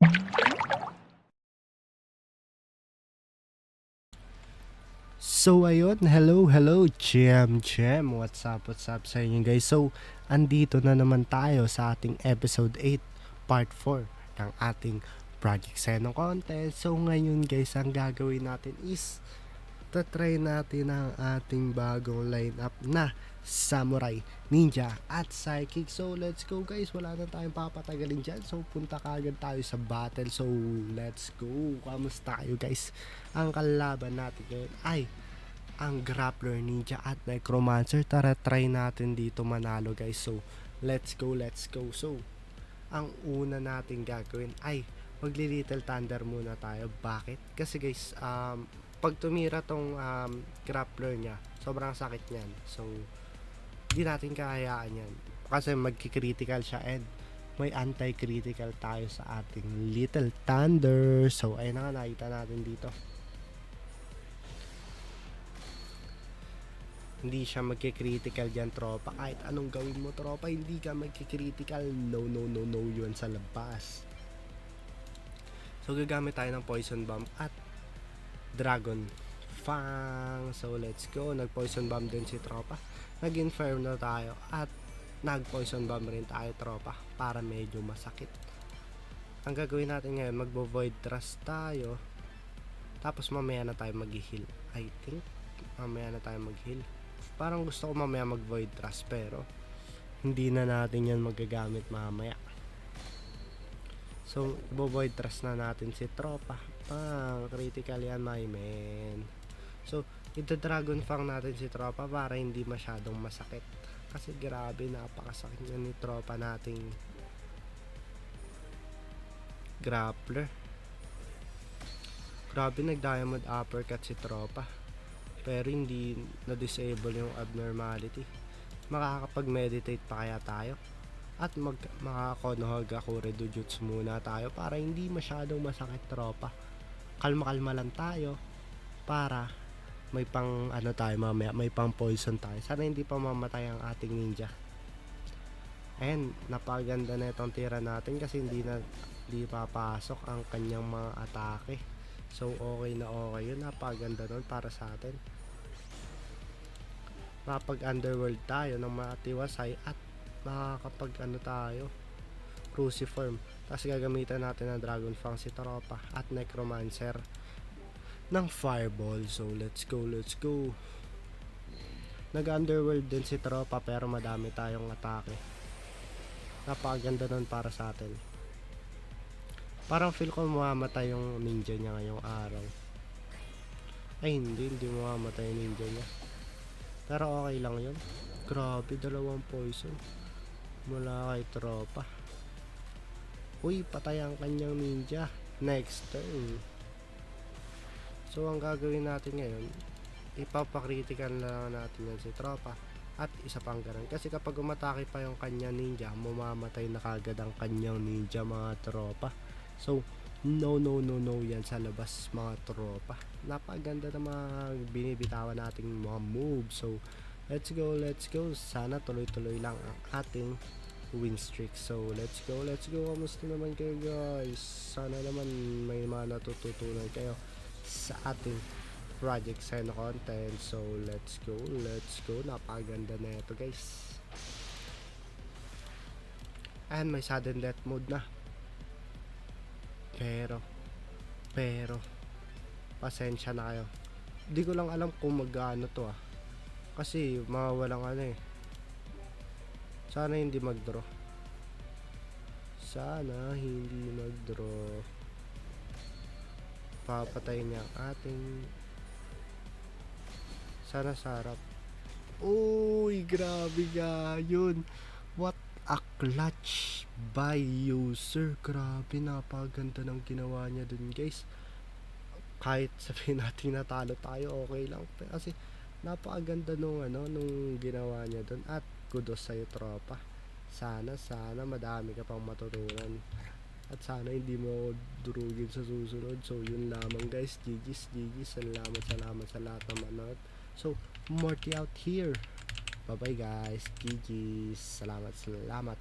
So ayun, hello what's up sa inyo guys. So andito na naman tayo sa ating episode 8 part 4 ng ating Project Seno contest. So ngayon guys, ang gagawin natin is tatry natin ang ating bagong lineup na Samurai, Ninja at Psychic. So let's go guys, wala na tayong papatagalin dyan. So punta kagad tayo sa battle. So let's go. Kamusta kayo guys? Ang kalaban natin ngayon ay ang Grappler, Ninja at Necromancer. Tara try natin dito manalo guys. So let's go. So ang una natin gagawin ay magli Little Thunder muna tayo. Bakit? Kasi guys, pag tumira tong Grappler niya, sobrang sakit niyan. So di natin kahayaan yan kasi magki-critical siya and may anti-critical tayo sa ating Little Thunder. So ayun na nga, nakita natin dito. Hindi siya magki-critical dyan, tropa. Kahit anong gawin mo, tropa, hindi ka magki-critical. No yun sa labas. So gagamit tayo ng Poison Bomb at Dragon Fang. So let's go. Nag-Poison Bomb din si tropa. Nag-Inferno tayo at nag-Poison Bomb rin tayo, tropa, para medyo masakit. Ang gagawin natin ngayon, magbo-Void Thrust tayo. Tapos mamaya na tayo mag-heal. I think mamaya na tayo mag-heal. Parang gusto ko mamaya mag-Void Thrust, pero hindi na natin yan magagamit mamaya. So i-Void Thrust na natin si tropa. Critical yan, my man. So ito-Dragon Fang natin si tropa para hindi masyadong masakit. Kasi grabe, napakasakit na ni tropa nating Grappler. Grabe, nag-Diamond Uppercut si tropa, pero hindi na-disable yung abnormality. Makakapag-meditate pa kaya tayo? At makaka-Konohagakure Dojutsu muna tayo para hindi masyadong masakit, tropa. Kalma-kalma lang tayo para may pang tayo mamaya, may pang poison tayo. Sana hindi pa mamatay ang ating ninja. And napaganda na itong tira natin kasi hindi papasok ang kanyang mga atake. So okay na okay yun, napaganda nun para sa atin. Makapag underworld tayo ng matiwasay at makakapag tayo cruciform. Tapos gagamitan natin ng Dragon Fang si tropa at Necromancer ng Fireball. So let's go. Nag underworld din si tropa pero madami tayong atake. Napakaganda nun para sa atin. Parang feel ko mamamatay yung ninja niya ngayong araw. Ay hindi mamamatay yung ninja niya. Pero okay lang yun. Grabe, 2 poison mula kay tropa. Uy, patay ang kanyang ninja. Next turn. So ang gagawin natin ngayon, ipapakritical na natin yan si tropa. At isa pang ganun, kasi kapag umatake pa yung kanyang ninja, mamamatay na kagad ang kanyang ninja, mga tropa. So no yan sa labas, mga tropa. Napaganda na mga binibitawan nating mga moves. So let's go. Sana tuloy-tuloy lang ang ating win streak. So let's go. Kamusta naman kayo guys? Sana naman may mga natututunan kayo sa ating Project Seno content. So let's go. Napaganda na ito guys. And may sudden death mode na. Pero pasensya na kayo. Di ko lang alam kung magano to kasi mawawalang Sana hindi mag-draw. Papatay niya ang ating sana sarap. Uy, grabe ga yun. What a clutch by user. Grabe, napaganda ng ginawa niya dun guys. Kahit sabihin natin natalo tayo, okay lang kasi napakaganda nung ginawa niya dun. At kudos sa'yo tropa. Sana madami ka pang matutunan. At sana hindi mo durugin sa susunod. So yun lamang guys. GG's. Salamat sa lahat ng manood. So Morty out here. Bye bye guys. GG's. Salamat.